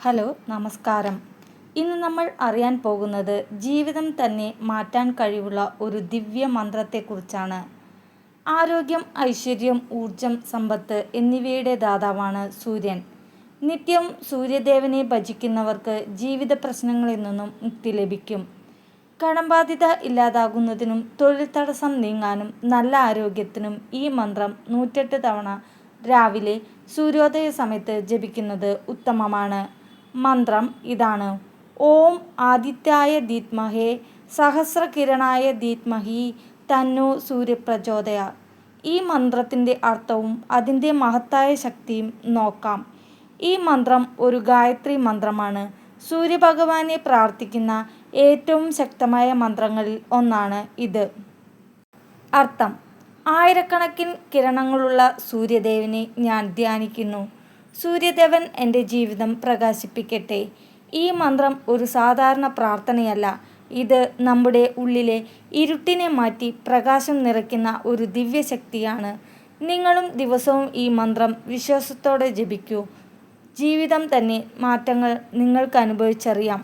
Hello നമസ്കാരം. ഇന്ന് നമ്മൾ അറിയാൻ പോകുന്നത് ജീവിതം തന്നെ മാറ്റാൻ കഴിവുള്ള ഒരു ദിവ്യ മന്ത്രത്തെക്കുറിച്ചാണ്. ആരോഗ്യം, ഐശ്വര്യം, ഊർജം, സമ്പത്ത് എന്നിവയുടെ ദാതാവാണ് സൂര്യൻ. നിത്യവും സൂര്യദേവനെ ഭജിക്കുന്നവർക്ക് ജീവിത പ്രശ്നങ്ങളിൽ നിന്നും മുക്തി ലഭിക്കും. കടബാധ്യത ഇല്ലാതാകുന്നതിനും തൊഴിൽ തടസ്സം നീങ്ങാനും നല്ല ആരോഗ്യത്തിനും ഈ മന്ത്രം 108 തവണ രാവിലെ സൂര്യോദയ സമയത്ത് ജപിക്കുന്നത് ഉത്തമമാണ്. മന്ത്രം ഇതാണ്: ഓം ആദിത്യായ ധീമഹി സഹസ്രകിരണായ ധീമഹി തന്നോ സൂര്യപ്രചോദയാത്. ഈ മന്ത്രത്തിൻ്റെ അർത്ഥവും അതിൻ്റെ മഹത്തായ ശക്തിയും നോക്കാം. ഈ മന്ത്രം ഒരു ഗായത്രി മന്ത്രമാണ്. സൂര്യഭഗവാനെ പ്രാർത്ഥിക്കുന്ന ഏറ്റവും ശക്തമായ മന്ത്രങ്ങളിൽ ഒന്നാണ് ഇത്. അർത്ഥം: ആയിരക്കണക്കിന് കിരണങ്ങളുള്ള സൂര്യദേവനെ ഞാൻ ധ്യാനിക്കുന്നു. സൂര്യദേവൻ എൻ്റെ ജീവിതം പ്രകാശിപ്പിക്കട്ടെ. ഈ മന്ത്രം ഒരു സാധാരണ പ്രാർത്ഥനയല്ല. ഇത് നമ്മുടെ ഉള്ളിലെ ഇരുട്ടിനെ മാറ്റി പ്രകാശം നിറയ്ക്കുന്ന ഒരു ദിവ്യശക്തിയാണ്. നിങ്ങളും ദിവസവും ഈ മന്ത്രം വിശ്വാസത്തോടെ ജപിക്കൂ. ജീവിതം തന്നെ മാറ്റങ്ങൾ നിങ്ങൾക്ക് അനുഭവിച്ചറിയാം.